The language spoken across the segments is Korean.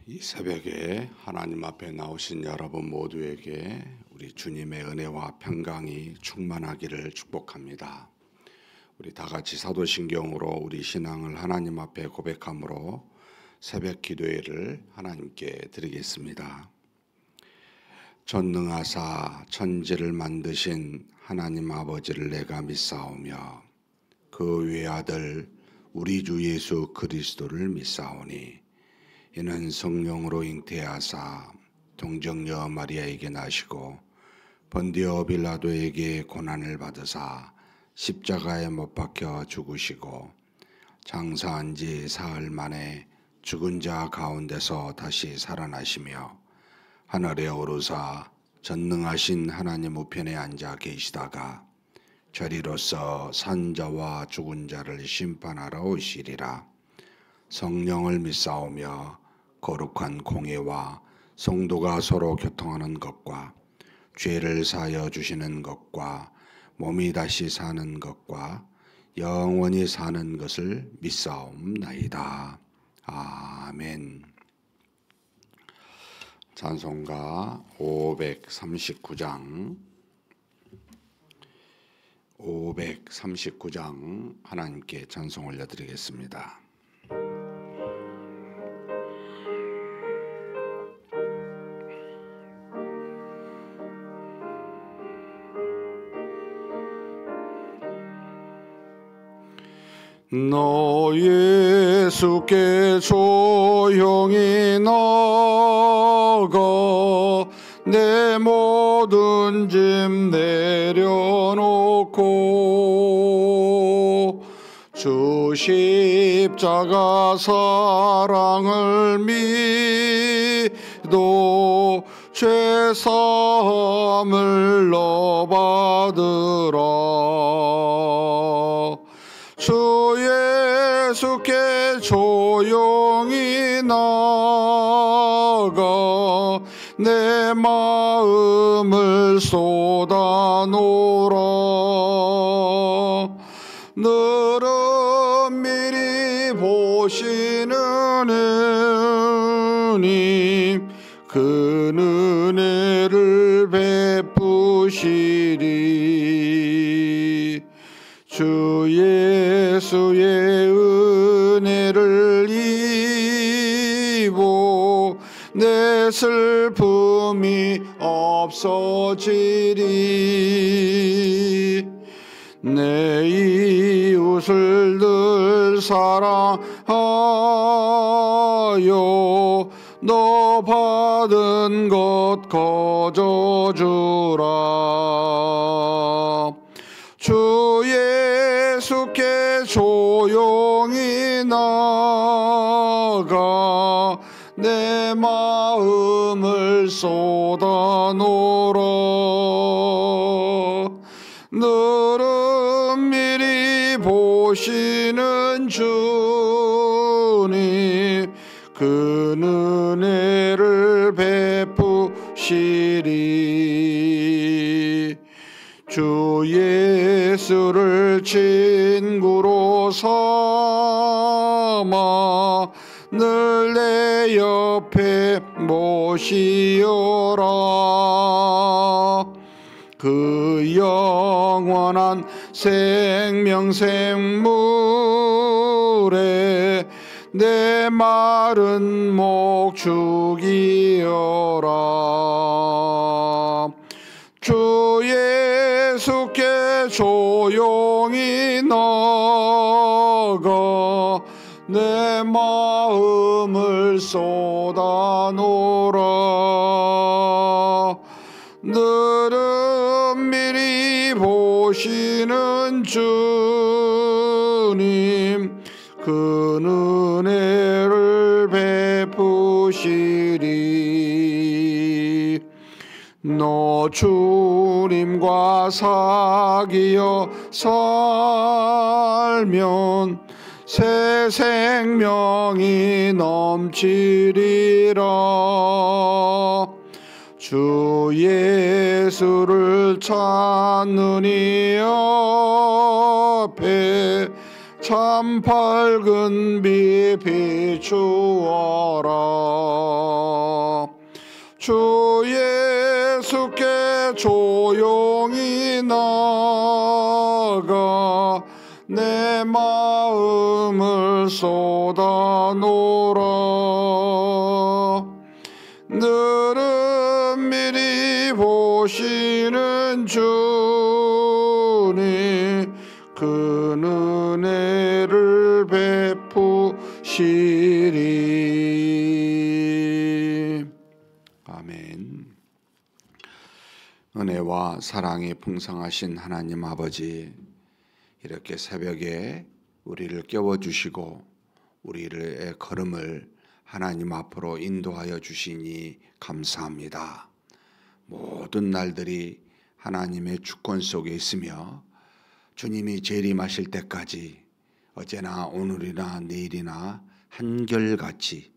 이 새벽에 하나님 앞에 나오신 여러분 모두에게 우리 주님의 은혜와 평강이 충만하기를 축복합니다. 우리 다 같이 사도신경으로 우리 신앙을 하나님 앞에 고백함으로 새벽 기도회를 하나님께 드리겠습니다. 전능하사 천지를 만드신 하나님 아버지를 내가 믿사오며 그 외아들 우리 주 예수 그리스도를 믿사오니 이는 성령으로 잉태하사 동정녀 마리아에게 나시고 번디오 빌라도에게 고난을 받으사 십자가에 못 박혀 죽으시고 장사한 지 사흘 만에 죽은 자 가운데서 다시 살아나시며 하늘에 오르사 전능하신 하나님 우편에 앉아 계시다가 저리로서 산 자와 죽은 자를 심판하러 오시리라. 성령을 믿사오며 거룩한 공예와 성도가 서로 교통하는 것과 죄를 사하여 주시는 것과 몸이 다시 사는 것과 영원히 사는 것을 믿사옵나이다. 아멘. 찬송가 539장 하나님께 찬송 올려드리겠습니다. 너 예수께 조용히 나가 내 모든 짐 내려놓고 주 십자가 사랑을 믿어 죄사함을 너 받으라. 주 예수께 조용히 나가 내 마음을 쏟아놓으라. 너를 미리 보시는 주님 그 은혜를 베푸시리. 주 예수의 은혜를 입어 내 슬픔이 없어지리. 내 이웃을 늘 사랑하여 너 받은 것 거저주라. 주 예수께 조용히 나가 내 마음을 쏟아놓으라. 너를 미리 보시는 주님 그 은혜를 베푸시리. 주 예수를 친구로 삼아 늘 내 옆에 모시어라. 그 영원한 생명샘물에 내 마른 목 죽이어라. 주 예수께 조용히 나가 내 마음을 쏟아놓으라. 너를 미리 보시는 주님 그 은혜를 베푸시리. 너 주님과 사귀어 살면 새 생명이 넘치리라. 주 예수를 찾는 이 앞에 참 밝은 빛 비추어라. 주 예수께 조용히 나가 내 마음을 쏟아놓으라. 늘은 미리 보시는 주님 그 은혜를 베푸시리. 아멘. 은혜와 사랑이 풍성하신 하나님 아버지, 이렇게 새벽에 우리를 깨워주시고 우리의 걸음을 하나님 앞으로 인도하여 주시니 감사합니다. 모든 날들이 하나님의 주권 속에 있으며 주님이 재림하실 때까지 어제나 오늘이나 내일이나 한결같이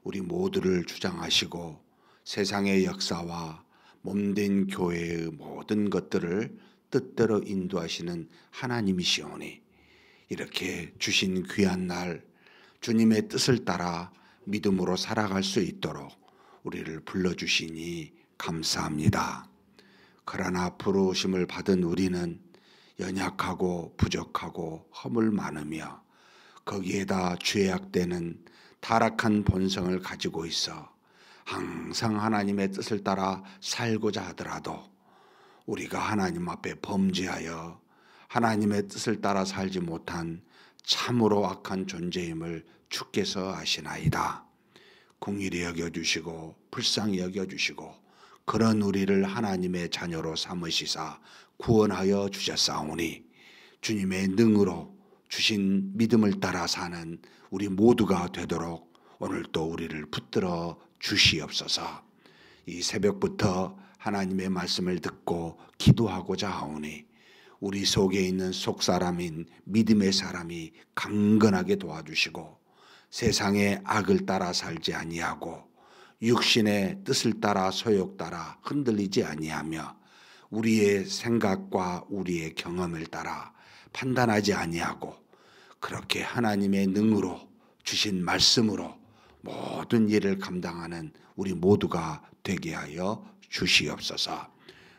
우리 모두를 주장하시고 세상의 역사와 몸된 교회의 모든 것들을 뜻대로 인도하시는 하나님이시오니 이렇게 주신 귀한 날 주님의 뜻을 따라 믿음으로 살아갈 수 있도록 우리를 불러주시니 감사합니다. 그러나 부르심을 받은 우리는 연약하고 부족하고 허물 많으며 거기에다 죄악되는 타락한 본성을 가지고 있어 항상 하나님의 뜻을 따라 살고자 하더라도 우리가 하나님 앞에 범죄하여 하나님의 뜻을 따라 살지 못한 참으로 악한 존재임을 주께서 아시나이다. 긍휼히 여겨주시고 불쌍히 여겨주시고 그런 우리를 하나님의 자녀로 삼으시사 구원하여 주셨사오니 주님의 능으로 주신 믿음을 따라 사는 우리 모두가 되도록 오늘 또 우리를 붙들어 주시옵소서. 이 새벽부터 하나님의 말씀을 듣고 기도하고자 하오니 우리 속에 있는 속사람인 믿음의 사람이 강건하게 도와주시고 세상의 악을 따라 살지 아니하고 육신의 뜻을 따라 소욕 따라 흔들리지 아니하며 우리의 생각과 우리의 경험을 따라 판단하지 아니하고 그렇게 하나님의 능으로 주신 말씀으로 모든 일을 감당하는 우리 모두가 되게 하여 주시옵소서.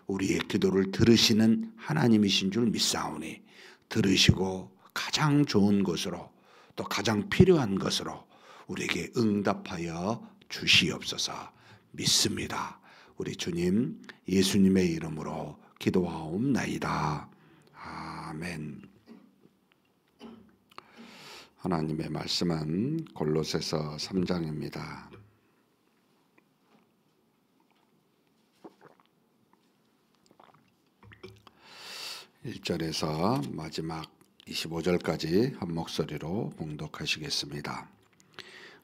우리의 기도를 들으시는 하나님이신 줄 믿사오니 들으시고 가장 좋은 것으로 또 가장 필요한 것으로 우리에게 응답하여 주시옵소서 믿습니다. 우리 주님 예수님의 이름으로 기도하옵나이다. 아멘. 하나님의 말씀은 골로새서 3장입니다. 1절에서 마지막 25절까지 한 목소리로 봉독하시겠습니다.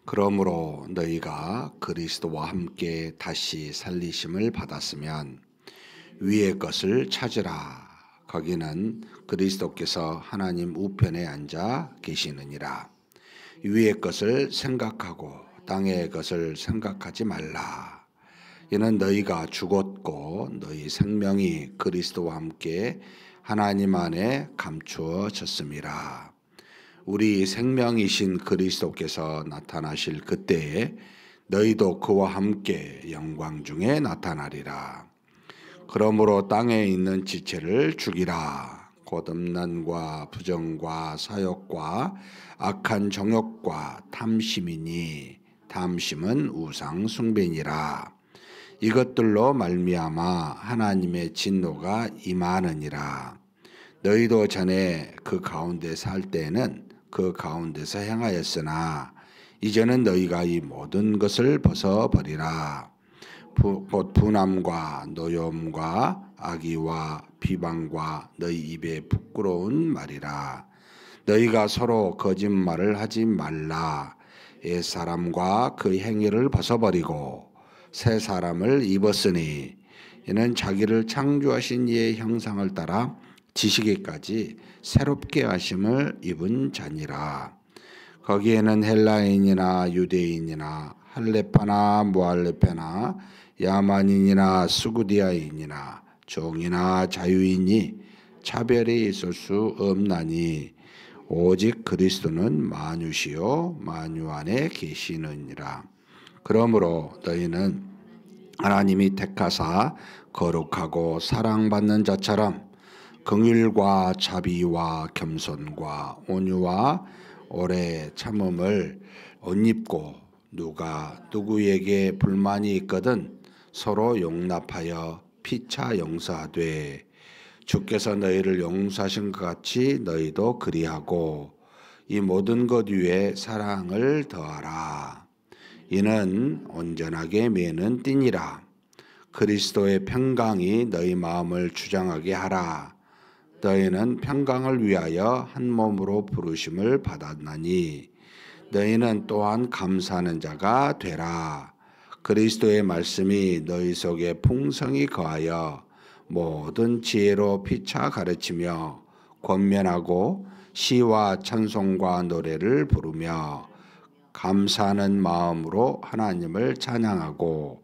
그러므로 너희가 그리스도와 함께 다시 살리심을 받았으면 위의 것을 찾으라. 거기는 그리스도께서 하나님 우편에 앉아 계시느니라. 위의 것을 생각하고 땅의 것을 생각하지 말라. 이는 너희가 죽었고 너희 생명이 그리스도와 함께 하나님 안에 감추어졌음이라. 우리 생명이신 그리스도께서 나타나실 그때에 너희도 그와 함께 영광 중에 나타나리라. 그러므로 땅에 있는 지체를 죽이라. 곧 음란과 부정과 사욕과 악한 정욕과 탐심이니 탐심은 우상 숭배니라. 이것들로 말미암아 하나님의 진노가 임하느니라. 너희도 전에 그 가운데 살 때에는 그 가운데서 행하였으나 이제는 너희가 이 모든 것을 벗어버리라. 곧 분함과 노여움과 악의와 비방과 너희 입에 부끄러운 말이라. 너희가 서로 거짓말을 하지 말라. 옛사람과 그 행위를 벗어버리고 새 사람을 입었으니 이는 자기를 창조하신 이의 형상을 따라 지시기까지 새롭게 하심을 입은 자니라. 거기에는 헬라인이나 유대인이나 할레파나 무할레파나 야만인이나 수구디아인이나 종이나 자유인이 차별이 있을 수 없나니 오직 그리스도는 만유시요 만유 안에 계시느니라. 그러므로 너희는 하나님이 택하사 거룩하고 사랑받는 자처럼 긍휼과 자비와 겸손과 온유와 오래 참음을 옷 입고 누가 누구에게 불만이 있거든 서로 용납하여 피차 용서하되 주께서 너희를 용서하신 것 같이 너희도 그리하고 이 모든 것 위에 사랑을 더하라. 이는 온전하게 매는 띠니라. 그리스도의 평강이 너희 마음을 주장하게 하라. 너희는 평강을 위하여 한 몸으로 부르심을 받았나니 너희는 또한 감사하는 자가 되라. 그리스도의 말씀이 너희 속에 풍성히 거하여 모든 지혜로 피차 가르치며 권면하고 시와 찬송과 노래를 부르며 감사하는 마음으로 하나님을 찬양하고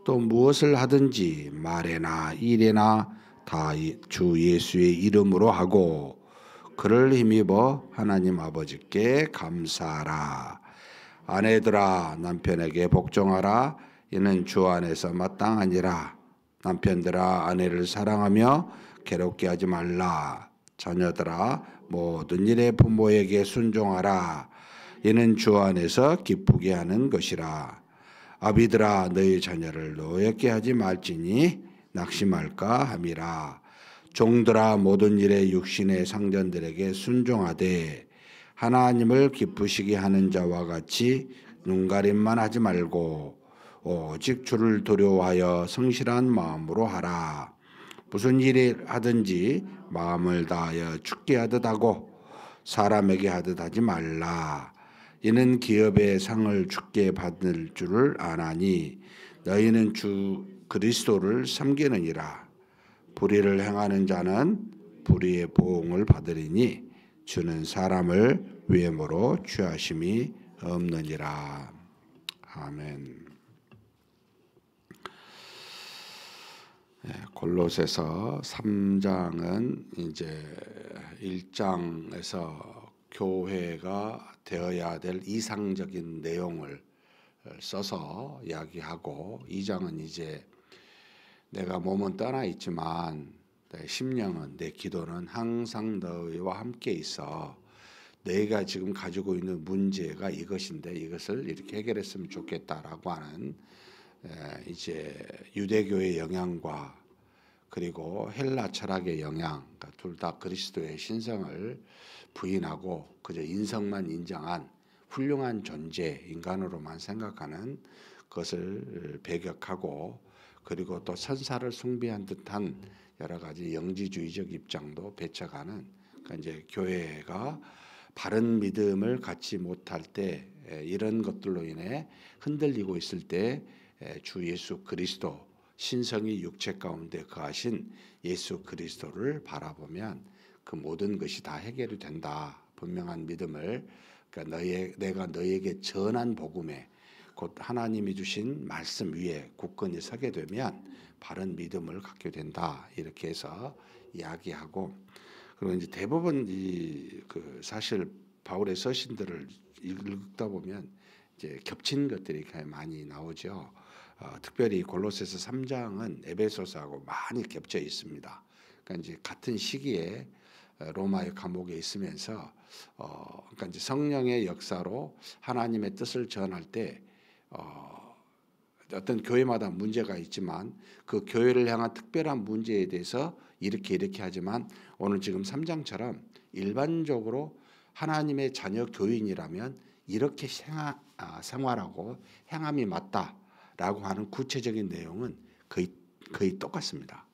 또 무엇을 하든지 말에나 일에나 다 주 예수의 이름으로 하고 그를 힘입어 하나님 아버지께 감사하라. 아내들아 남편에게 복종하라. 이는 주 안에서 마땅하니라. 남편들아 아내를 사랑하며 괴롭게 하지 말라. 자녀들아 모든 일에 부모에게 순종하라. 이는 주 안에서 기쁘게 하는 것이라. 아비들아 너희 자녀를 노엽게 하지 말지니 낙심할까 함이라. 종들아 모든 일에 육신의 상전들에게 순종하되 하나님을 기쁘시게 하는 자와 같이 눈가림만 하지 말고 오직 주를 두려워하여 성실한 마음으로 하라. 무슨 일을 하든지 마음을 다하여 주께 하듯 하고 사람에게 하듯 하지 말라. 이는 기업의 상을 주께 받을 줄을 아나니 너희는 주 그리스도를 섬기느니라. 불의를 행하는 자는 불의의 보응을 받으리니 주는 사람을 외모로 취하심이 없느니라. 아멘. 골로새서 3장은 이제 1장에서 교회가 되어야 될 이상적인 내용을 써서 이야기하고 2장은 이제 내가 몸은 떠나 있지만 내 심령은 내 기도는 항상 너희와 함께 있어 너희가 지금 가지고 있는 문제가 이것인데 이것을 이렇게 해결했으면 좋겠다라고 하는 이제 유대교의 영향과 그리고 헬라 철학의 영향, 그러니까 둘 다 그리스도의 신성을 부인하고 그저 인성만 인정한 훌륭한 존재, 인간으로만 생각하는 것을 배격하고 그리고 또 선사를 숭배한 듯한 여러 가지 영지주의적 입장도 배척하는 그러니까 이제 교회가 바른 믿음을 갖지 못할 때 이런 것들로 인해 흔들리고 있을 때 주 예수 그리스도 신성이 육체 가운데 거하신 예수 그리스도를 바라보면 그 모든 것이 다 해결이 된다. 분명한 믿음을 그러니까 내가 너희에게 전한 복음에 곧 하나님이 주신 말씀 위에 굳건히 서게 되면 바른 믿음을 갖게 된다. 이렇게 해서 이야기하고 그리고 이제 대부분 그 사실 바울의 서신들을 읽다 보면 이제 겹친 것들이 많이 나오죠. 특별히 골로새서 3장은 에베소서하고 많이 겹쳐 있습니다. 그러니까 이제 같은 시기에 로마의 감옥에 있으면서 그러니까 이제 성령의 역사로 하나님의 뜻을 전할 때 어떤 교회마다 문제가 있지만 그 교회를 향한 특별한 문제에 대해서 이렇게 하지만 오늘 지금 3장처럼 일반적으로 하나님의 자녀 교인이라면 이렇게 생활하고 행함이 맞다라고 하는 구체적인 내용은 거의 똑같습니다.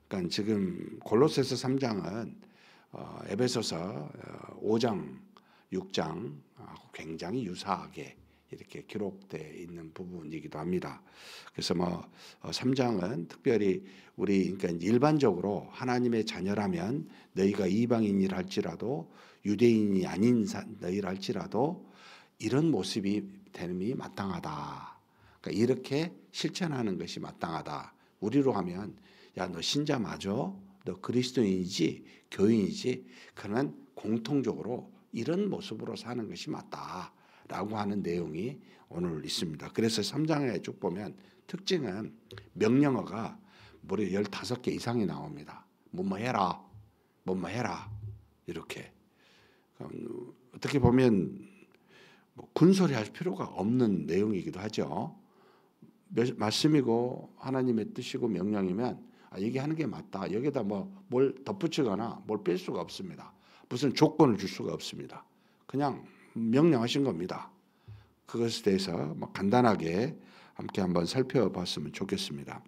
그러니까 지금 골로새서 3장은 에베소서 5장, 6장 굉장히 유사하게 이렇게 기록되어 있는 부분이기도 합니다. 그래서 3장은 특별히 우리 그러니까 일반적으로 하나님의 자녀라면 너희가 이방인이라 할지라도 유대인이 아닌 너희라 할지라도 이런 모습이 됨이 마땅하다. 그러니까 이렇게 실천하는 것이 마땅하다. 우리로 하면 야, 너 신자 맞아? 너 그리스도인이지? 교인이지? 그러면 공통적으로 이런 모습으로 사는 것이 맞다라고 하는 내용이 오늘 있습니다. 그래서 3장에 쭉 보면 특징은 명령어가 무려 15개 이상이 나옵니다. 뭐뭐 해라, 뭐뭐 해라 이렇게. 어떻게 보면 뭐 군소리 할 필요가 없는 내용이기도 하죠. 말씀이고 하나님의 뜻이고 명령이면 얘기하는 게 맞다. 여기다 뭐 뭘 덧붙이거나 뭘 뺄 수가 없습니다. 무슨 조건을 줄 수가 없습니다. 그냥 명령하신 겁니다. 그것에 대해서 뭐 간단하게 함께 한번 살펴봤으면 좋겠습니다.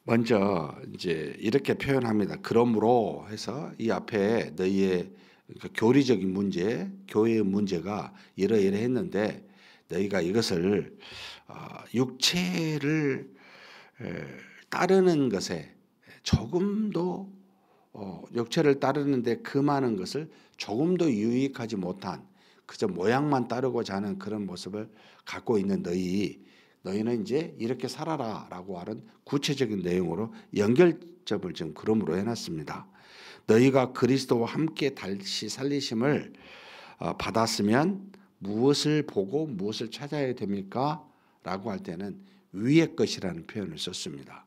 먼저 이제 이렇게 표현합니다. 그러므로 해서 이 앞에 너희의 교리적인 문제, 교회의 문제가 이러이러했는데 너희가 이것을 육체를 따르는 것에 조금도 육체를 따르는데 그 많은 것을 조금도 유익하지 못한 그저 모양만 따르고자 하는 그런 모습을 갖고 있는 너희는 이제 이렇게 살아라라고 하는 구체적인 내용으로 연결점을 지금 그러므로 해놨습니다. 너희가 그리스도와 함께 다시 살리심을 받았으면 무엇을 보고 무엇을 찾아야 됩니까? 라고 할 때는 위의 것이라는 표현을 썼습니다.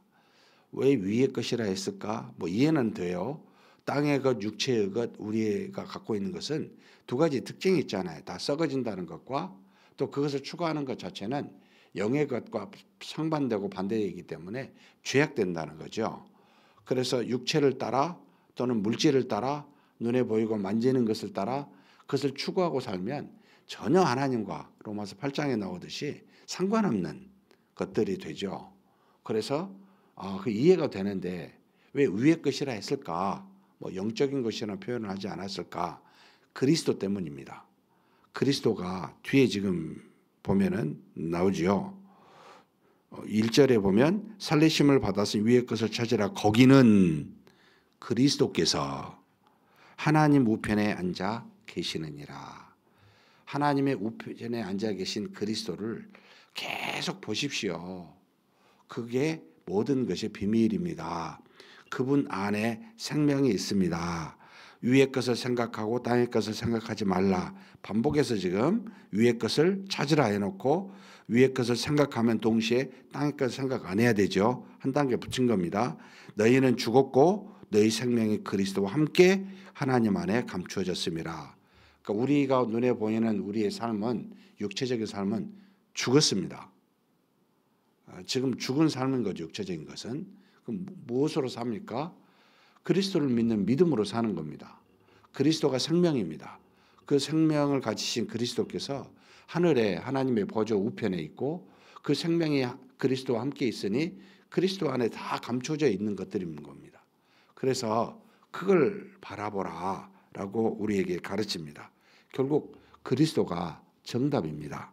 왜 위의 것이라 했을까? 뭐 이해는 돼요. 땅의 것, 육체의 것, 우리가 갖고 있는 것은 두 가지 특징이 있잖아요. 다 썩어진다는 것과 또 그것을 추구하는 것 자체는 영의 것과 상반되고 반대이기 때문에 죄악된다는 거죠. 그래서 육체를 따라 또는 물질을 따라 눈에 보이고 만지는 것을 따라 그것을 추구하고 살면 전혀 하나님과 로마서 8장에 나오듯이 상관없는 것들이 되죠. 그래서 그 이해가 되는데 왜 위의 것이라 했을까? 뭐 영적인 것이라는 표현을 하지 않았을까? 그리스도 때문입니다. 그리스도가 뒤에 지금 보면은 나오지요. 1절에 보면 살리심을 받아서 위의 것을 찾으라. 거기는 그리스도께서 하나님 우편에 앉아 계시느니라. 하나님의 우편에 앉아 계신 그리스도를 계속 보십시오. 그게 모든 것이 비밀입니다. 그분 안에 생명이 있습니다. 위의 것을 생각하고 땅의 것을 생각하지 말라. 반복해서 지금 위의 것을 찾으라 해놓고 위의 것을 생각하면 동시에 땅의 것을 생각 안 해야 되죠. 한 단계 붙인 겁니다. 너희는 죽었고 너희 생명이 그리스도와 함께 하나님 안에 감추어졌습니다. 그러니까 우리가 눈에 보이는 우리의 삶은 육체적인 삶은 죽었습니다. 지금 죽은 삶인 거죠. 육체적인 것은. 그럼 무엇으로 삽니까? 그리스도를 믿는 믿음으로 사는 겁니다. 그리스도가 생명입니다. 그 생명을 가지신 그리스도께서 하늘에 하나님의 보좌 우편에 있고 그 생명이 그리스도와 함께 있으니 그리스도 안에 다 감춰져 있는 것들인 겁니다. 그래서 그걸 바라보라라고 우리에게 가르칩니다. 결국 그리스도가 정답입니다.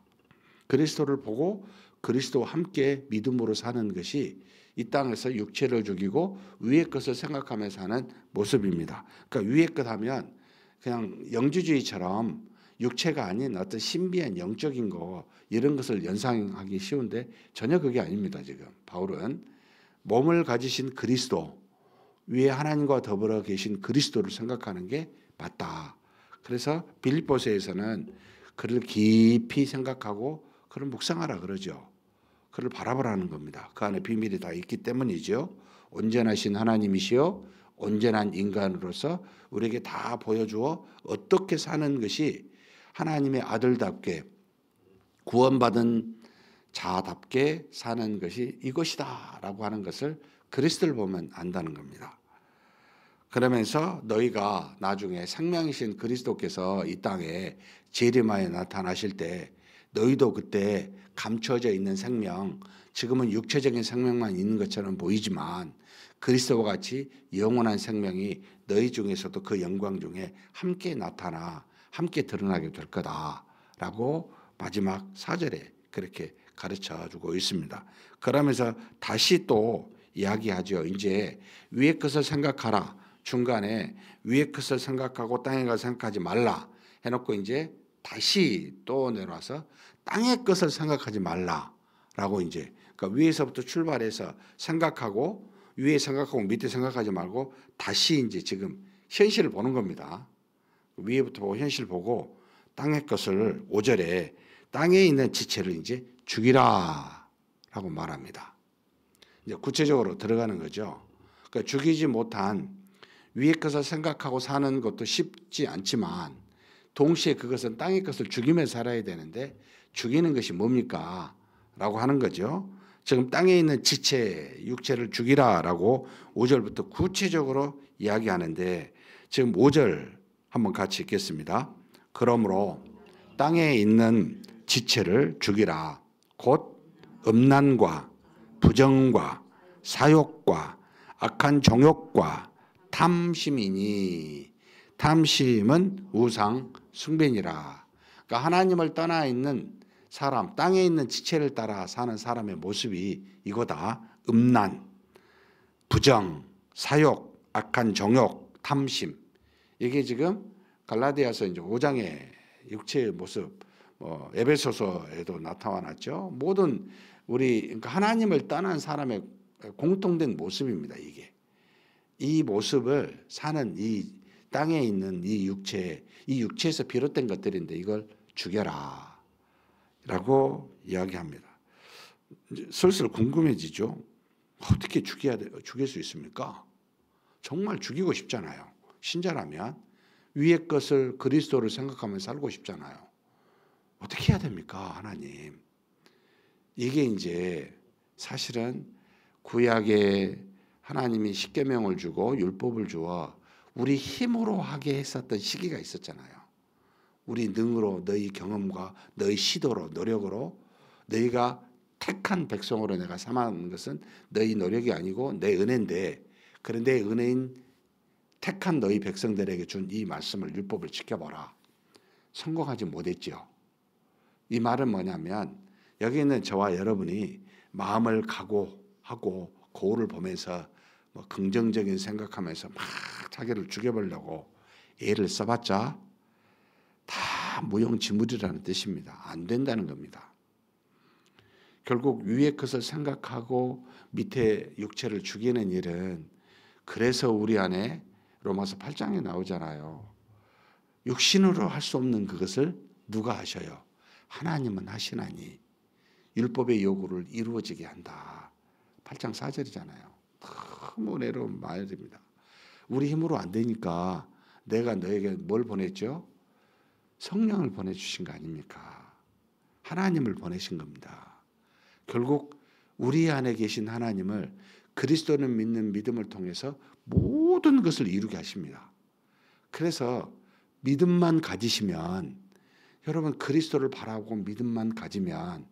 그리스도를 보고 그리스도와 함께 믿음으로 사는 것이 이 땅에서 육체를 죽이고 위의 것을 생각하며 사는 모습입니다. 그러니까 위의 것 하면 그냥 영주주의처럼 육체가 아닌 어떤 신비한 영적인 거 이런 것을 연상하기 쉬운데 전혀 그게 아닙니다. 지금 바울은 몸을 가지신 그리스도 위에 하나님과 더불어 계신 그리스도를 생각하는 게 맞다. 그래서 빌립보서에서는 그를 깊이 생각하고 그를 묵상하라 그러죠. 그를 바라보라는 겁니다. 그 안에 비밀이 다 있기 때문이죠. 온전하신 하나님이시여 온전한 인간으로서 우리에게 다 보여주어 어떻게 사는 것이 하나님의 아들답게 구원받은 자답게 사는 것이 이것이다 라고 하는 것을 그리스도를 보면 안다는 겁니다. 그러면서 너희가 나중에 생명이신 그리스도께서 이 땅에 재림하여 나타나실 때 너희도 그때 감춰져 있는 생명, 지금은 육체적인 생명만 있는 것처럼 보이지만 그리스도와 같이 영원한 생명이 너희 중에서도 그 영광 중에 함께 나타나 함께 드러나게 될 거다라고 마지막 4절에 그렇게 가르쳐주고 있습니다. 그러면서 다시 또 이야기하죠. 이제 위의 것을 생각하라. 중간에 위의 것을 생각하고 땅의 것을 생각하지 말라 해놓고 이제 다시 또 내려와서 땅의 것을 생각하지 말라라고 이제 그러니까 위에서부터 출발해서 생각하고 위에 생각하고 밑에 생각하지 말고 다시 이제 지금 현실을 보는 겁니다. 위에부터 보고 현실 보고 땅의 것을 5절에 땅에 있는 지체를 이제 죽이라라고 말합니다. 이제 구체적으로 들어가는 거죠. 그러니까 죽이지 못한 위의 것을 생각하고 사는 것도 쉽지 않지만 동시에 그것은 땅의 것을 죽이며 살아야 되는데 죽이는 것이 뭡니까? 라고 하는 거죠. 지금 땅에 있는 지체, 육체를 죽이라라고 5절부터 구체적으로 이야기하는데 지금 5절 한번 같이 읽겠습니다. 그러므로 땅에 있는 지체를 죽이라. 곧 음란과 부정과 사욕과 악한 정욕과 탐심이니 탐심은 우상 숭배니라. 그러니까 하나님을 떠나 있는 사람, 땅에 있는 지체를 따라 사는 사람의 모습이 이거다. 음란, 부정, 사욕, 악한 정욕, 탐심. 이게 지금 갈라디아서 이제 5장의 육체의 모습, 에베소서에도 나타났죠. 모든 우리 그러니까 하나님을 떠난 사람의 공통된 모습입니다. 이게 이 모습을 사는 이 땅에 있는 이 육체에서 비롯된 것들인데 이걸 죽여라. 라고 이야기합니다. 슬슬 궁금해지죠. 어떻게 죽일 수 있습니까? 정말 죽이고 싶잖아요. 신자라면 위의 것을 그리스도를 생각하며 살고 싶잖아요. 어떻게 해야 됩니까, 하나님? 이게 이제 사실은 구약에 하나님이 십계명을 주고 율법을 주어 우리 힘으로 하게 했었던 시기가 있었잖아요. 우리 능으로 너희 경험과 너희 시도로 노력으로 너희가 택한 백성으로 내가 삼아는 것은 너희 노력이 아니고 내 은혜인데 그런데 은혜인 택한 너희 백성들에게 준 이 말씀을 율법을 지켜보라. 성공하지 못했죠. 이 말은 뭐냐면 여기 있는 저와 여러분이 마음을 각오하고 거울을 보면서 긍정적인 생각하면서 막 자기를 죽여보려고 애를 써봤자 다 무용지물이라는 뜻입니다. 안 된다는 겁니다. 결국 위의 것을 생각하고 밑에 육체를 죽이는 일은 그래서 우리 안에 로마서 8장에 나오잖아요. 육신으로 할 수 없는 그것을 누가 하셔요? 하나님은 하시나니 율법의 요구를 이루어지게 한다. 8장 4절이잖아요. 너무 은혜로운 말입니다. 우리 힘으로 안 되니까 내가 너에게 뭘 보냈죠? 성령을 보내주신 거 아닙니까? 하나님을 보내신 겁니다. 결국 우리 안에 계신 하나님을 그리스도를 믿는 믿음을 통해서 모든 것을 이루게 하십니다. 그래서 믿음만 가지시면 여러분 그리스도를 바라고 믿음만 가지면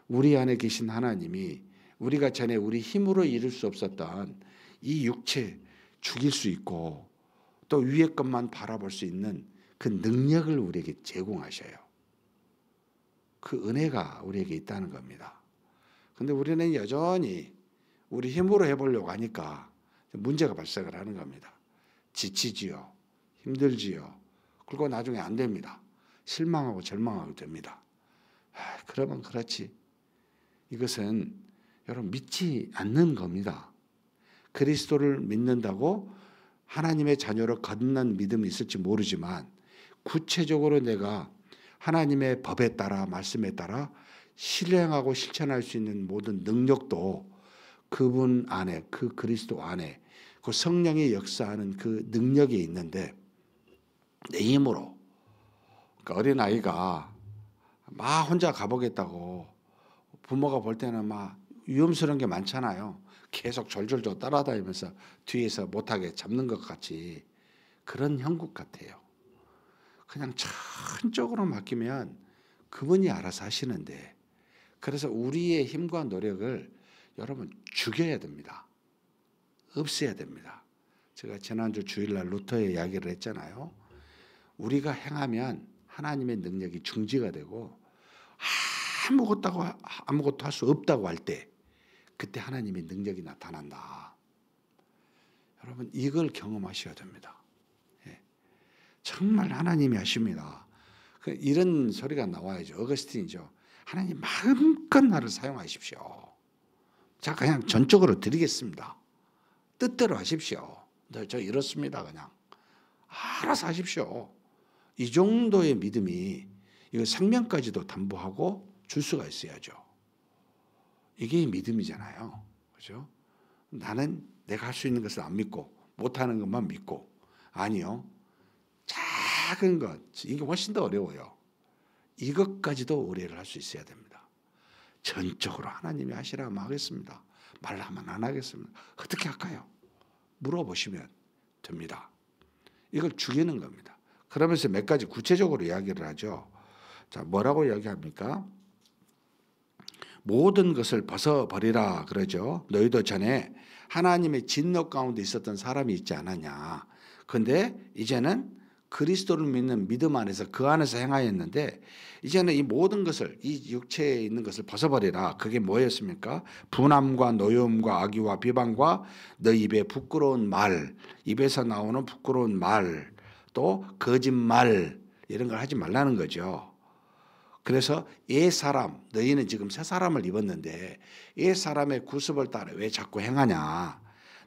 우리 안에 계신 하나님이 우리가 전에 우리 힘으로 이룰 수 없었던 이 육체 죽일 수 있고 또 위의 것만 바라볼 수 있는 그 능력을 우리에게 제공하셔요. 그 은혜가 우리에게 있다는 겁니다. 그런데 우리는 여전히 우리 힘으로 해보려고 하니까 문제가 발생을 하는 겁니다. 지치지요. 힘들지요. 그리고 나중에 안 됩니다. 실망하고 절망하게 됩니다. 그러면 그렇지. 이것은 여러분 믿지 않는 겁니다. 그리스도를 믿는다고 하나님의 자녀로 거듭난 믿음이 있을지 모르지만 구체적으로 내가 하나님의 법에 따라 말씀에 따라 실행하고 실천할 수 있는 모든 능력도 그분 안에 그 그리스도 안에 그 성령이 역사하는 그 능력이 있는데 내 힘으로 그러니까 어린아이가 막 혼자 가보겠다고 부모가 볼 때는 막 위험스러운 게 많잖아요. 계속 졸졸졸 따라다니면서 뒤에서 못하게 잡는 것 같이 그런 형국 같아요. 그냥 천적으로 맡기면 그분이 알아서 하시는데 그래서 우리의 힘과 노력을 여러분 죽여야 됩니다. 없애야 됩니다. 제가 지난주 주일날 루터의 이야기를 했잖아요. 우리가 행하면 하나님의 능력이 중지가 되고 아무것도 할 수 없다고 할 때 그때 하나님의 능력이 나타난다. 여러분 이걸 경험하셔야 됩니다. 예. 정말 하나님이 하십니다. 이런 소리가 나와야죠. 어거스틴이죠. 하나님 마음껏 나를 사용하십시오. 자 그냥 전적으로 드리겠습니다. 뜻대로 하십시오. 저 이렇습니다. 그냥 알아서 하십시오. 이 정도의 믿음이 이거 생명까지도 담보하고 줄 수가 있어야죠. 이게 믿음이잖아요. 그렇죠? 나는 내가 할 수 있는 것을 안 믿고 못하는 것만 믿고. 아니요. 작은 것, 이게 훨씬 더 어려워요. 이것까지도 의뢰를 할 수 있어야 됩니다. 전적으로 하나님이 하시라면 하겠습니다. 말하면 안 하겠습니다. 어떻게 할까요? 물어보시면 됩니다. 이걸 죽이는 겁니다. 그러면서 몇 가지 구체적으로 이야기를 하죠. 자, 뭐라고 이야기합니까? 모든 것을 벗어버리라 그러죠. 너희도 전에 하나님의 진노 가운데 있었던 사람이 있지 않았냐. 그런데 이제는 그리스도를 믿는 믿음 안에서 그 안에서 행하였는데 이제는 이 모든 것을 이 육체에 있는 것을 벗어버리라. 그게 뭐였습니까? 분함과 노여움과 악의와 비방과 너 입에 부끄러운 말, 입에서 나오는 부끄러운 말, 또 거짓말 이런 걸 하지 말라는 거죠. 그래서 옛 사람, 너희는 지금 새 사람을 입었는데 옛 사람의 구습을 따라 왜 자꾸 행하냐.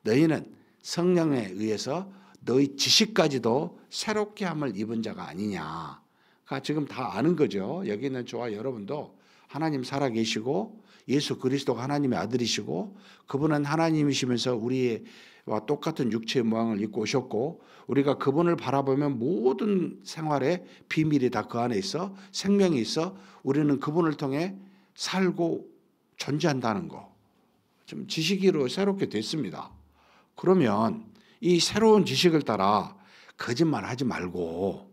너희는 성령에 의해서 너희 지식까지도 새롭게 함을 입은 자가 아니냐. 그러니까 지금 다 아는 거죠. 여기 있는 저와 여러분도 하나님 살아계시고 예수 그리스도가 하나님의 아들이시고 그분은 하나님이시면서 우리와 똑같은 육체의 모양을 입고 오셨고 우리가 그분을 바라보면 모든 생활에 비밀이 다 그 안에 있어 생명이 있어 우리는 그분을 통해 살고 존재한다는 거. 좀 지식으로 새롭게 됐습니다. 그러면 이 새로운 지식을 따라 거짓말 하지 말고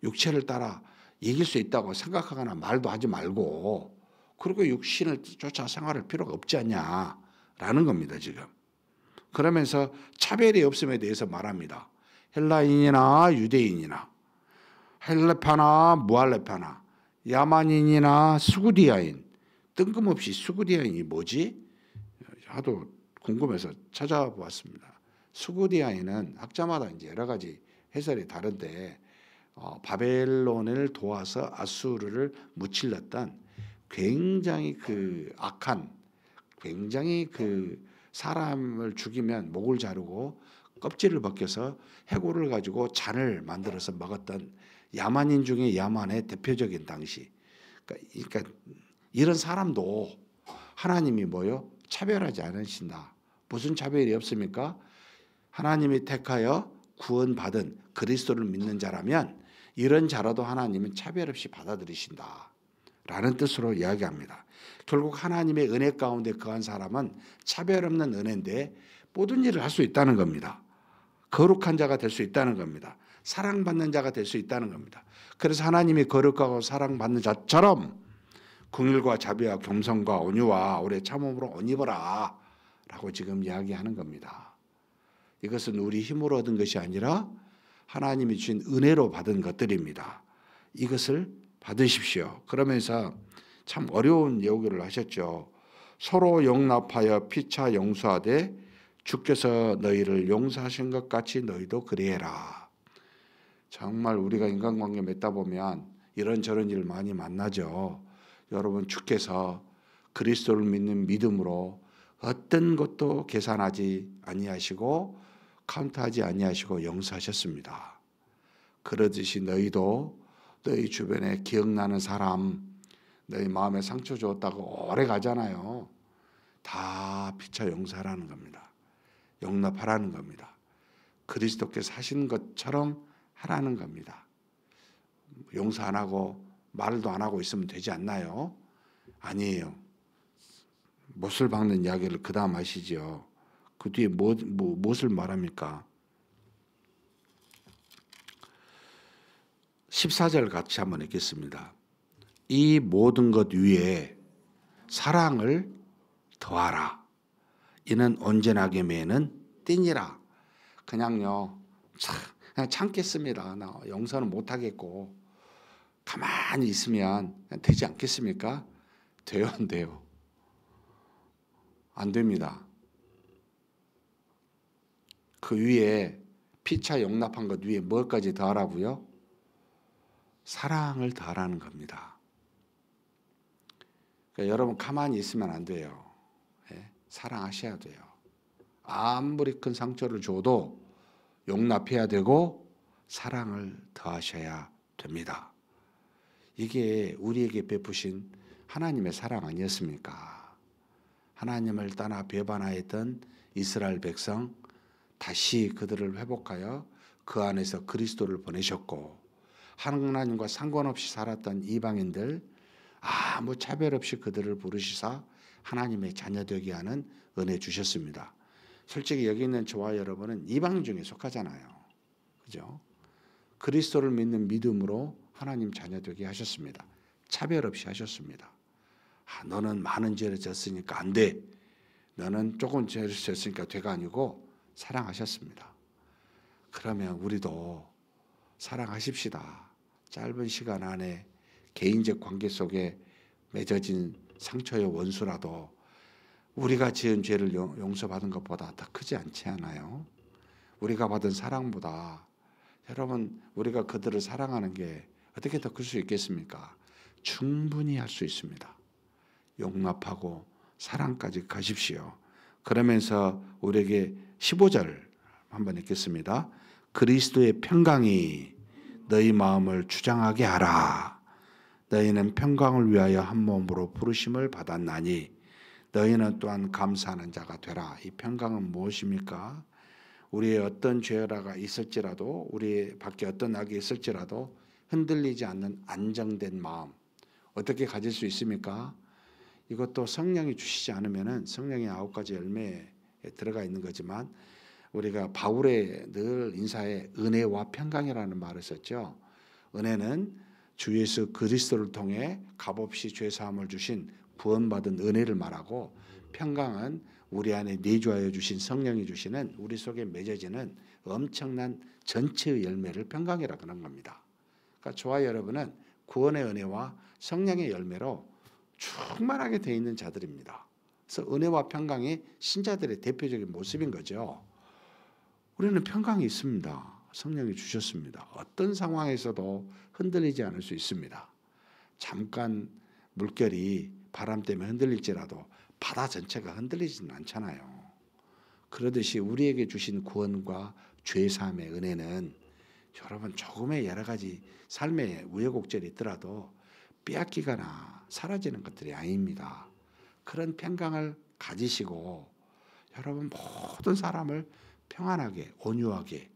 육체를 따라 이길 수 있다고 생각하거나 말도 하지 말고 그리고 육신을 쫓아 생활할 필요가 없지 않냐라는 겁니다. 지금. 그러면서 차별이 없음에 대해서 말합니다. 헬라인이나 유대인이나 헬레파나 무할레파나 야만인이나 수구디아인 뜬금없이 수구디아인이 뭐지? 하도 궁금해서 찾아보았습니다. 수구디아인은 학자마다 이제 여러 가지 해설이 다른데 바벨론을 도와서 아수르를 무찔렀던 굉장히 그 악한 굉장히 그 사람을 죽이면 목을 자르고 껍질을 벗겨서 해골을 가지고 잔을 만들어서 먹었던 야만인 중에 야만의 대표적인 당시. 그러니까 이런 사람도 하나님이 뭐요? 차별하지 않으신다. 무슨 차별이 없습니까? 하나님이 택하여 구원받은 그리스도를 믿는 자라면 이런 자라도 하나님은 차별 없이 받아들이신다. 라는 뜻으로 이야기합니다. 결국 하나님의 은혜 가운데 거한 사람은 차별 없는 은혜인데 모든 일을 할 수 있다는 겁니다. 거룩한 자가 될 수 있다는 겁니다. 사랑받는 자가 될 수 있다는 겁니다. 그래서 하나님이 거룩하고 사랑받는 자처럼 긍휼과 자비와 겸손과 온유와 오래 참음으로 옷 입어라 라고 지금 이야기하는 겁니다. 이것은 우리 힘으로 얻은 것이 아니라 하나님이 주신 은혜로 받은 것들입니다. 이것을 받으십시오. 그러면서 참 어려운 예우기를 하셨죠. 서로 용납하여 피차 용서하되 주께서 너희를 용서하신 것 같이 너희도 그리해라. 정말 우리가 인간관계 맺다 보면 이런저런 일 많이 만나죠. 여러분 주께서 그리스도를 믿는 믿음으로 어떤 것도 계산하지 아니하시고 카운트하지 아니하시고 용서하셨습니다. 그러듯이 너희도 너희 주변에 기억나는 사람 너희 마음에 상처 주었다고 오래 가잖아요. 다 피차 용서하라는 겁니다. 용납하라는 겁니다. 그리스도께서 하신 것처럼 하라는 겁니다. 용서 안 하고 말도 안 하고 있으면 되지 않나요? 아니에요. 못을 박는 이야기를 그 다음 하시죠. 그 뒤에 무엇을 말합니까? 14절 같이 한번 읽겠습니다. 이 모든 것 위에 사랑을 더하라. 이는 온전하게 매는 띠니라. 그냥 참겠습니다. 나 용서는 못하겠고 가만히 있으면 되지 않겠습니까? 돼요, 안 돼요? 안 됩니다. 그 위에 피차 용납한 것 위에 뭐까지 더하라고요? 사랑을 더하라는 겁니다. 그러니까 여러분 가만히 있으면 안 돼요. 예? 사랑하셔야 돼요. 아무리 큰 상처를 줘도 용납해야 되고 사랑을 더하셔야 됩니다. 이게 우리에게 베푸신 하나님의 사랑 아니었습니까? 하나님을 떠나 배반하였던 이스라엘 백성 다시 그들을 회복하여 그 안에서 그리스도를 보내셨고, 하나님과 상관없이 살았던 이방인들 아무 차별 없이 그들을 부르시사 하나님의 자녀 되게 하는 은혜 주셨습니다. 솔직히 여기 있는 저와 여러분은 이방인 중에 속하잖아요. 그죠? 그리스도를 믿는 믿음으로 하나님 자녀 되게 하셨습니다. 차별 없이 하셨습니다. 너는 많은 죄를 졌으니까 안 돼. 너는 조금 죄를 졌으니까 돼가 아니고 사랑하셨습니다. 그러면 우리도 사랑하십시다. 짧은 시간 안에 개인적 관계 속에 맺어진 상처의 원수라도 우리가 지은 죄를 용서받은 것보다 더 크지 않지 않아요? 우리가 받은 사랑보다 여러분 우리가 그들을 사랑하는 게 어떻게 더 클 수 있겠습니까? 충분히 할 수 있습니다. 용납하고 사랑까지 가십시오. 그러면서 우리에게 15절 한번 읽겠습니다. 그리스도의 평강이 너희 마음을 주장하게 하라. 너희는 평강을 위하여 한 몸으로 부르심을 받았나니 너희는 또한 감사하는 자가 되라. 이 평강은 무엇입니까? 우리의 어떤 죄가 있을지라도 우리 밖에 어떤 악이 있을지라도 흔들리지 않는 안정된 마음 어떻게 가질 수 있습니까? 이것도 성령이 주시지 않으면은 성령의 9가지 열매에 들어가 있는 거지만 우리가 바울의 늘 인사에 은혜와 평강이라는 말을 썼죠. 은혜는 주 예수 그리스도를 통해 값없이 죄 사함을 주신 구원받은 은혜를 말하고, 평강은 우리 안에 내주하여 주신 성령이 주시는 우리 속에 맺어지는 엄청난 전체의 열매를 평강이라고 하는 겁니다. 그러니까 저와 여러분은 구원의 은혜와 성령의 열매로 충만하게 되어 있는 자들입니다. 그래서 은혜와 평강이 신자들의 대표적인 모습인 거죠. 우리는 평강이 있습니다. 성령이 주셨습니다. 어떤 상황에서도 흔들리지 않을 수 있습니다. 잠깐 물결이 바람 때문에 흔들릴지라도 바다 전체가 흔들리지는 않잖아요. 그러듯이 우리에게 주신 구원과 죄사함의 은혜는 여러분 조금의 여러 가지 삶의 우여곡절이 있더라도 빼앗기거나 사라지는 것들이 아닙니다. 그런 평강을 가지시고 여러분 모든 사람을 평안하게 온유하게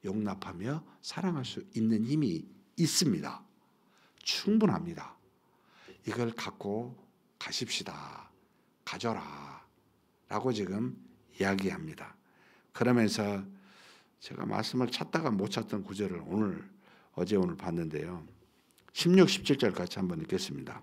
용납하며 사랑할 수 있는 힘이 있습니다. 충분합니다. 이걸 갖고 가십시다. 가져라 라고 지금 이야기합니다. 그러면서 제가 말씀을 찾다가 못 찾던 구절을 어제 오늘 봤는데요. 16, 17절 같이 한번 읽겠습니다.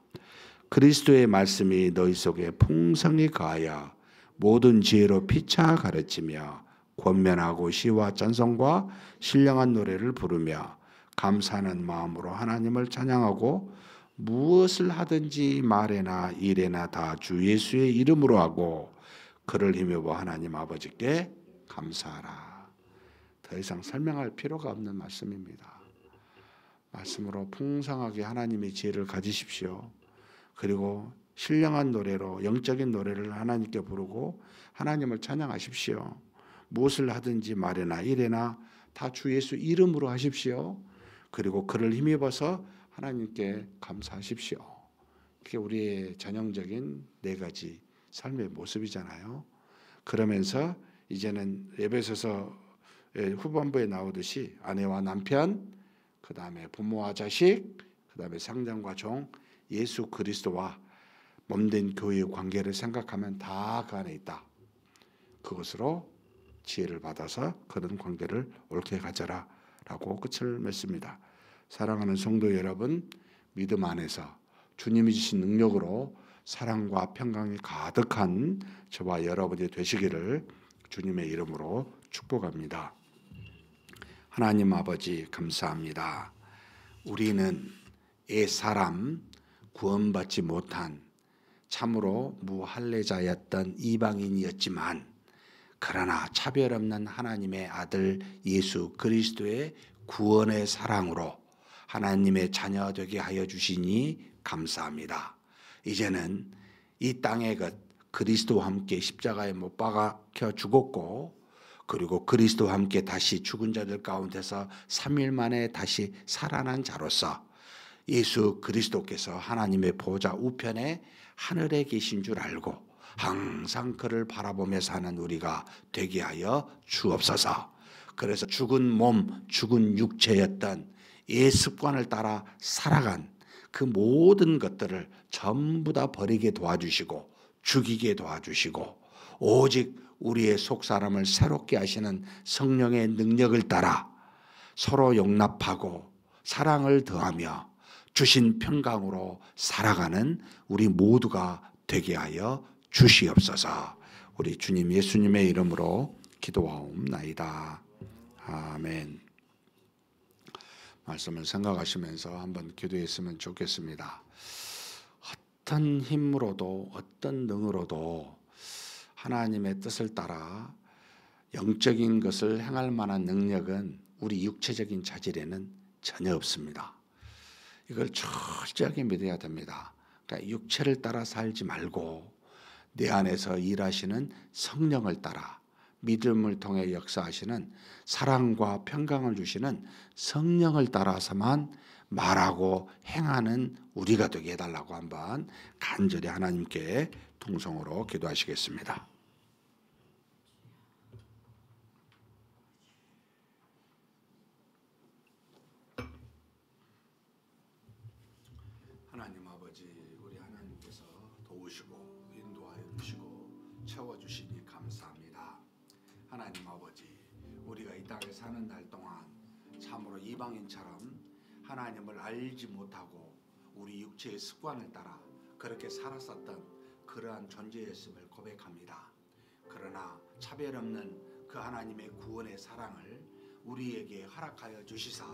그리스도의 말씀이 너희 속에 풍성히 가하여 모든 지혜로 피차 가르치며 권면하고 시와 찬송과 신령한 노래를 부르며 감사하는 마음으로 하나님을 찬양하고 무엇을 하든지 말에나 일에나 다 주 예수의 이름으로 하고 그를 힘입어 하나님 아버지께 감사하라. 더 이상 설명할 필요가 없는 말씀입니다. 말씀으로 풍성하게 하나님의 지혜를 가지십시오. 그리고 신령한 노래로 영적인 노래를 하나님께 부르고 하나님을 찬양하십시오. 무엇을 하든지 말에나 일에나 다 주 예수 이름으로 하십시오. 그리고 그를 힘입어서 하나님께 감사하십시오. 이게 우리의 전형적인 4가지 삶의 모습이잖아요. 그러면서 이제는 에베소서 후반부에 나오듯이 아내와 남편, 그 다음에 부모와 자식, 그 다음에 상장과 종, 예수 그리스도와 몸된 교회의 관계를 생각하면 다 그 안에 있다. 그것으로 지혜를 받아서 그런 관계를 옳게 가져라 라고 끝을 맺습니다. 사랑하는 성도 여러분, 믿음 안에서 주님이 주신 능력으로 사랑과 평강이 가득한 저와 여러분이 되시기를 주님의 이름으로 축복합니다. 하나님 아버지 감사합니다. 우리는 옛사람 구원받지 못한 참으로 무할례자였던 이방인이었지만 그러나 차별 없는 하나님의 아들 예수 그리스도의 구원의 사랑으로 하나님의 자녀 되게 하여 주시니 감사합니다. 이제는 이 땅의 것 그리스도와 함께 십자가에 못 박혀 죽었고 그리고 그리스도와 함께 다시 죽은 자들 가운데서 3일 만에 다시 살아난 자로서 예수 그리스도께서 하나님의 보좌 우편에 하늘에 계신 줄 알고 항상 그를 바라보며 사는 우리가 되게 하여 주옵소서. 그래서 죽은 몸, 죽은 육체였던 옛 습관을 따라 살아간 그 모든 것들을 전부 다 버리게 도와주시고 죽이게 도와주시고 오직 우리의 속사람을 새롭게 하시는 성령의 능력을 따라 서로 용납하고 사랑을 더하며 주신 평강으로 살아가는 우리 모두가 되게 하여 주시옵소서. 우리 주님 예수님의 이름으로 기도하옵나이다. 아멘. 말씀을 생각하시면서 한번 기도했으면 좋겠습니다. 어떤 힘으로도 어떤 능으로도 하나님의 뜻을 따라 영적인 것을 행할 만한 능력은 우리 육체적인 자질에는 전혀 없습니다. 이걸 철저하게 믿어야 됩니다. 그러니까 육체를 따라 살지 말고 내 안에서 일하시는 성령을 따라 믿음을 통해 역사하시는 사랑과 평강을 주시는 성령을 따라서만 말하고 행하는 우리가 되게 해달라고 한번 간절히 하나님께 통성으로 기도하시겠습니다. 하나님 아버지, 우리 하나님께서 도우시고 인도하여 주시고 채워주시니 감사합니다. 하나님 아버지, 우리가 이 땅에 사는 날 동안 참으로 이방인처럼 하나님을 알지 못하고 우리 육체의 습관을 따라 그렇게 살았었던 그러한 존재였음을 고백합니다. 그러나 차별 없는 그 하나님의 구원의 사랑을 우리에게 허락하여 주시사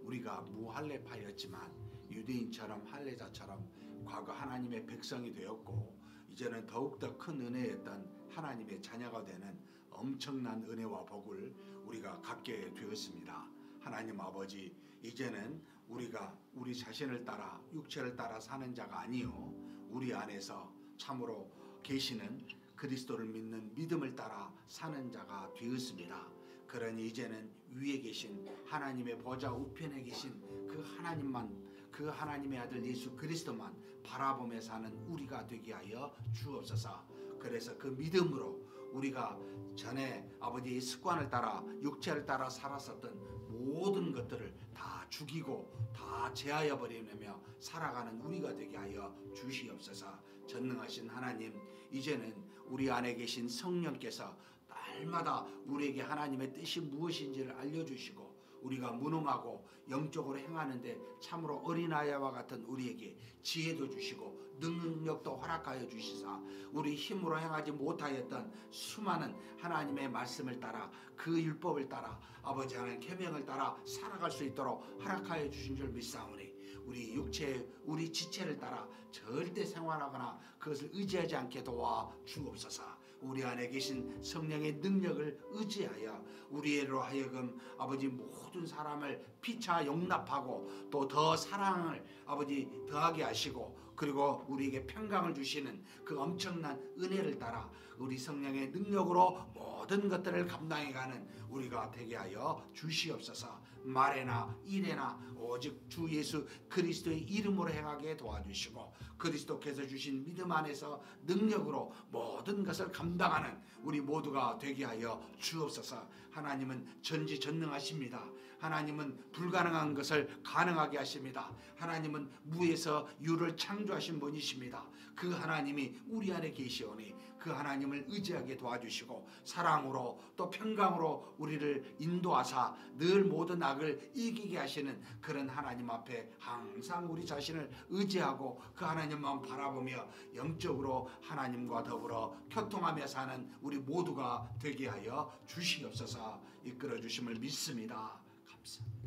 우리가 무할례파였지만 유대인처럼 할례자처럼 과거 하나님의 백성이 되었고 이제는 더욱더 큰 은혜였던 하나님의 자녀가 되는 엄청난 은혜와 복을 우리가 갖게 되었습니다. 하나님 아버지, 이제는 우리가 우리 자신을 따라 육체를 따라 사는 자가 아니요 우리 안에서 참으로 계시는 그리스도를 믿는 믿음을 따라 사는 자가 되었습니다. 그러니 이제는 위에 계신 하나님의 보좌 우편에 계신 그 하나님만, 그 하나님의 아들 예수 그리스도만 바라보며 사는 우리가 되게 하여 주옵소서. 그래서 그 믿음으로 우리가 전에 아버지의 습관을 따라 육체를 따라 살았었던 모든 것들을 다 죽이고 다 제하여 버리며 살아가는 우리가 되게 하여 주시옵소서. 전능하신 하나님, 이제는 우리 안에 계신 성령께서 날마다 우리에게 하나님의 뜻이 무엇인지를 알려주시고 우리가 무능하고 영적으로 행하는데 참으로 어린아이와 같은 우리에게 지혜도 주시고 능력도 허락하여 주시사 우리 힘으로 행하지 못하였던 수많은 하나님의 말씀을 따라 그 율법을 따라 아버지 하나님 계명을 따라 살아갈 수 있도록 허락하여 주신 줄 믿사오니 우리 육체, 우리 지체를 따라 절대 생활하거나 그것을 의지하지 않게 도와 주옵소서. 우리 안에 계신 성령의 능력을 의지하여 우리로 하여금 아버지 모든 사람을 피차 용납하고 또 더 사랑을 아버지 더하게 하시고 그리고 우리에게 평강을 주시는 그 엄청난 은혜를 따라 우리 성령의 능력으로 모든 것들을 감당해가는 우리가 되게 하여 주시옵소서. 말에나 일에나 오직 주 예수 그리스도의 이름으로 행하게 도와주시고 그리스도께서 주신 믿음 안에서 능력으로 모든 것을 감당하는 우리 모두가 되게 하여 주옵소서. 하나님은 전지전능하십니다. 하나님은 불가능한 것을 가능하게 하십니다. 하나님은 무에서 유를 창조하신 분이십니다. 그 하나님이 우리 안에 계시오니 그 하나님을 의지하게 도와주시고 사랑으로 또 평강으로 우리를 인도하사 늘 모든 악을 이기게 하시는 그런 하나님 앞에 항상 우리 자신을 의지하고 그 하나님만 바라보며 영적으로 하나님과 더불어 교통하며 사는 우리 모두가 되게 하여 주시옵소서. 이끌어 주심을 믿습니다. 감사합니다.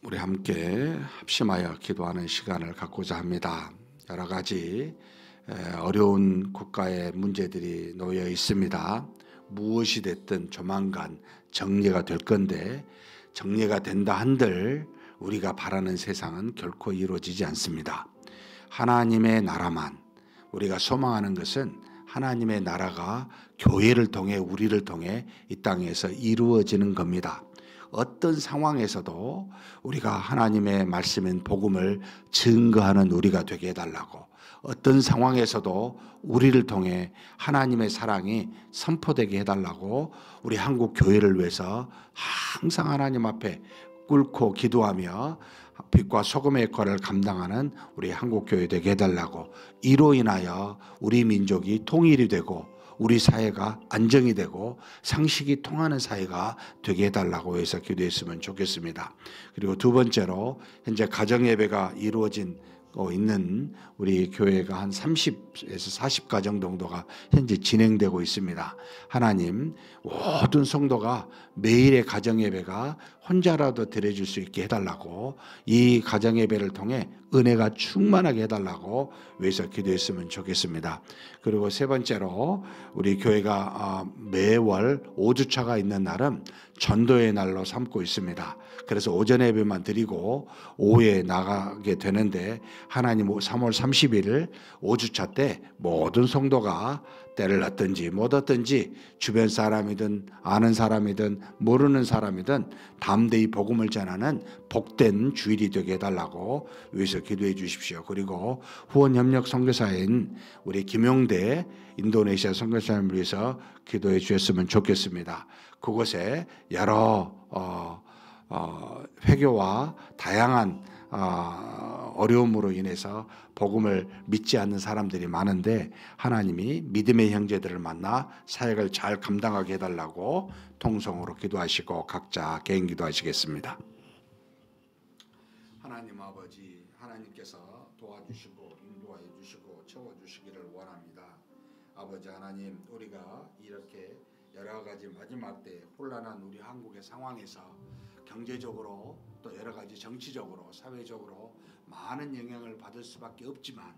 우리 함께 합심하여 기도하는 시간을 갖고자 합니다. 여러 가지 어려운 국가의 문제들이 놓여 있습니다. 무엇이 됐든 조만간 정리가 될 건데 정리가 된다 한들 우리가 바라는 세상은 결코 이루어지지 않습니다. 하나님의 나라만 우리가 소망하는 것은 하나님의 나라가 교회를 통해 우리를 통해 이 땅에서 이루어지는 겁니다. 어떤 상황에서도 우리가 하나님의 말씀인 복음을 증거하는 우리가 되게 해달라고, 어떤 상황에서도 우리를 통해 하나님의 사랑이 선포되게 해달라고 우리 한국 교회를 위해서 항상 하나님 앞에 꿇고 기도하며 빛과 소금의 역할을 감당하는 우리 한국 교회 되게 해달라고, 이로 인하여 우리 민족이 통일이 되고 우리 사회가 안정이 되고 상식이 통하는 사회가 되게 해달라고 해서 기도했으면 좋겠습니다. 그리고 두 번째로 현재 가정예배가 이루어진 있는 우리 교회가 한 30에서 40가정 정도가 현재 진행되고 있습니다. 하나님, 모든 성도가 매일의 가정예배가 혼자라도 드려줄 수 있게 해달라고, 이 가정예배를 통해 은혜가 충만하게 해달라고 위해서 기도했으면 좋겠습니다. 그리고 세 번째로 우리 교회가 매월 5주차가 있는 날은 전도의 날로 삼고 있습니다. 그래서 오전 예배만 드리고 오후에 나가게 되는데, 하나님 3월 30일 5주차 때 모든 성도가 때를 얻든지 못 얻든지 주변 사람이든 아는 사람이든 모르는 사람이든 담대히 복음을 전하는 복된 주일이 되게 해달라고 위해서 기도해 주십시오. 그리고 후원협력 선교사인 우리 김용대 인도네시아 선교사님을 위해서 기도해 주셨으면 좋겠습니다. 그곳에 여러 회교와 다양한 어려움으로 인해서 복음을 믿지 않는 사람들이 많은데, 하나님이 믿음의 형제들을 만나 사역을 잘 감당하게 해달라고 통성으로 기도하시고 각자 개인 기도하시겠습니다. 하나님 아버지, 하나님께서 도와주시고 인도하여 주시고 채워주시기를 원합니다. 아버지 하나님, 우리가 이렇게 여러 가지 마지막 때 혼란한 우리 한국의 상황에서 경제적으로 또 여러 가지 정치적으로 사회적으로 많은 영향을 받을 수밖에 없지만,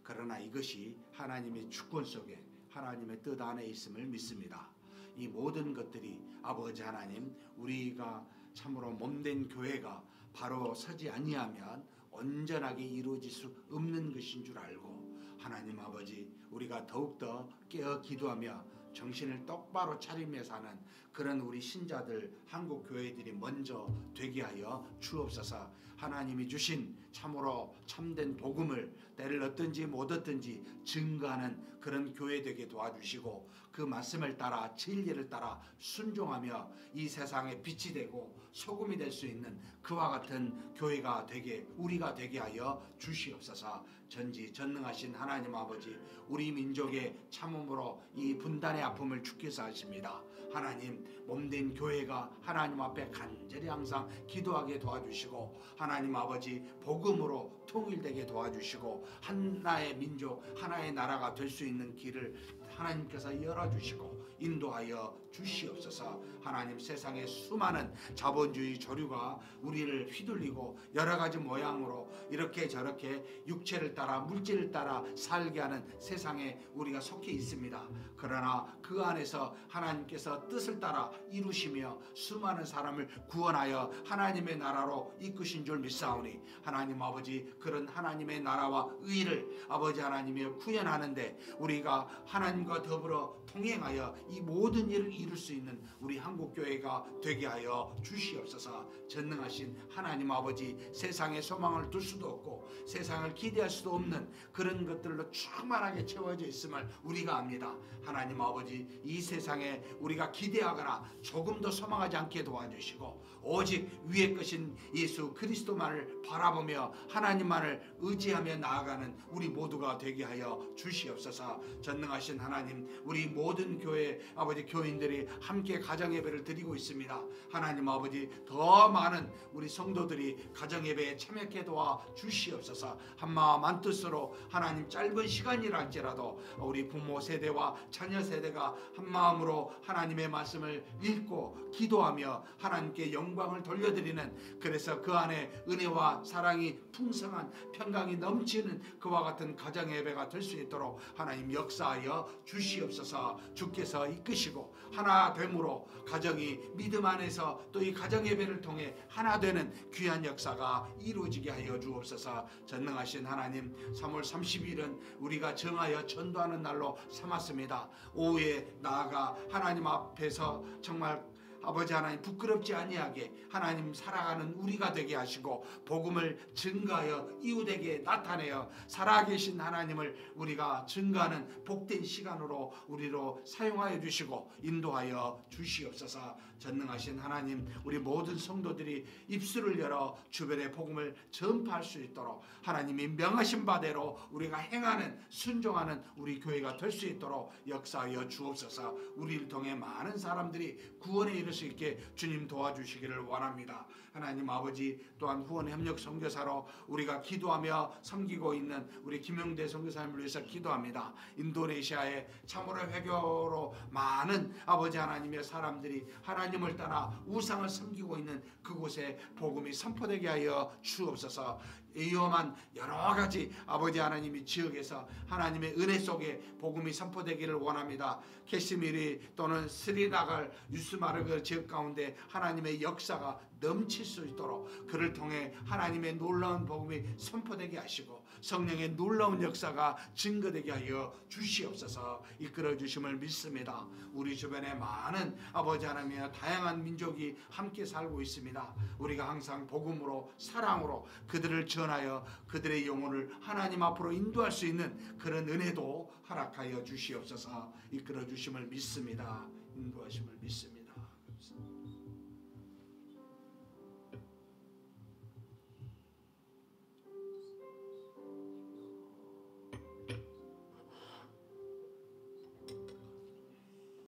그러나 이것이 하나님의 주권 속에 하나님의 뜻 안에 있음을 믿습니다. 이 모든 것들이 아버지 하나님, 우리가 참으로 몸된 교회가 바로 서지 아니하면 온전하게 이루어질 수 없는 것인 줄 알고, 하나님 아버지, 우리가 더욱더 깨어 기도하며 정신을 똑바로 차리며 사는 그런 우리 신자들, 한국 교회들이 먼저 되게 하여 주옵소서. 하나님이 주신 참으로 참된 복음을 때를 얻든지 못 얻든지 증거하는 그런 교회 되게 도와주시고, 그 말씀을 따라 진리를 따라 순종하며 이 세상에 빛이 되고 소금이 될 수 있는 그와 같은 교회가 되게, 우리가 되게 하여 주시옵소서. 전지전능하신 하나님 아버지, 우리 민족의 참음으로 이 분단의 아픔을 주께서 하십니다. 하나님, 몸된 교회가 하나님 앞에 간절히 항상 기도하게 도와주시고, 하나님 아버지 복음으로 통일되게 도와주시고, 하나의 민족, 하나의 나라가 될 수 있는 길을 하나님께서 열어주시고 인도하여 주시옵소서. 하나님, 세상의 수많은 자본주의 조류가 우리를 휘둘리고 여러 가지 모양으로 이렇게 저렇게 육체를 따라 물질을 따라 살게 하는 세상에 우리가 속해 있습니다. 그러나 그 안에서 하나님께서 뜻을 따라 이루시며 수많은 사람을 구원하여 하나님의 나라로 이끄신 줄 믿사오니, 하나님 아버지, 그런 하나님의 나라와 의를 아버지 하나님이 구현하는데 우리가 하나님과 더불어 통행하여 이 모든 일을 이룰 수 있는 우리 한국교회가 되게 하여 주시옵소서. 전능하신 하나님 아버지, 세상에 소망을 둘 수도 없고 세상을 기대할 수도 없는 그런 것들로 충만하게 채워져 있음을 우리가 압니다. 하나님 아버지, 이 세상에 우리가 기대하거나 조금도 소망하지 않게 도와주시고, 오직 위의 것인 예수 그리스도만을 바라보며 하나님만을 의지하며 나아가는 우리 모두가 되게 하여 주시옵소서. 전능하신 하나님, 우리 모든 교회 아버지 교인들이 함께 가정예배를 드리고 있습니다. 하나님 아버지, 더 많은 우리 성도들이 가정예배에 참여하게 도와 주시옵소서. 한마음 한뜻으로 하나님, 짧은 시간이라 할지라도 우리 부모 세대와 자녀 세대가 한마음으로 하나님의 말씀을 읽고 기도하며 하나님께 영광을 돌려드리는, 그래서 그 안에 은혜와 사랑이 풍성한 평강이 넘치는 그와 같은 가정 예배가 될 수 있도록 하나님 역사하여 주시옵소서. 주께서 이끄시고 하나됨으로 가정이 믿음 안에서 또 이 가정 예배를 통해 하나 되는 귀한 역사가 이루어지게 하여 주옵소서. 전능하신 하나님, 3월 30일은 우리가 정하여 전도하는 날로 삼았습니다. 오후에 나아가 하나님 앞에서 정말 아버지 하나님 부끄럽지 아니하게 하나님 살아가는 우리가 되게 하시고 복음을 증가하여 이웃에게 나타내어 살아계신 하나님을 우리가 증가하는 복된 시간으로 우리로 사용하여 주시고 인도하여 주시옵소서. 전능하신 하나님, 우리 모든 성도들이 입술을 열어 주변의 복음을 전파할 수 있도록 하나님이 명하신 바대로 우리가 행하는 순종하는 우리 교회가 될 수 있도록 역사하여 주옵소서. 우리를 통해 많은 사람들이 구원에 이를 수 있게 주님 도와주시기를 원합니다. 하나님 아버지, 또한 후원 협력 선교사로 우리가 기도하며 섬기고 있는 우리 김영대 선교사님을 위해서 기도합니다. 인도네시아에 참으로 회교로 많은 아버지 하나님의 사람들이 하나님을 떠나 우상을 섬기고 있는 그곳에 복음이 선포되게 하여 주옵소서. 위험한 여러 가지 아버지 하나님이 지역에서 하나님의 은혜 속에 복음이 선포되기를 원합니다. 캐시미리 또는 스리나갈 유스마르그 지역 가운데 하나님의 역사가 넘칠 수 있도록 그를 통해 하나님의 놀라운 복음이 선포되게 하시고 성령의 놀라운 역사가 증거되게 하여 주시옵소서. 이끌어 주심을 믿습니다. 우리 주변에 많은 아버지 하나님의 다양한 민족이 함께 살고 있습니다. 우리가 항상 복음으로 사랑으로 그들을 전하여 그들의 영혼을 하나님 앞으로 인도할 수 있는 그런 은혜도 허락하여 주시옵소서. 이끌어 주심을 믿습니다. 인도하심을 믿습니다. 감사합니다.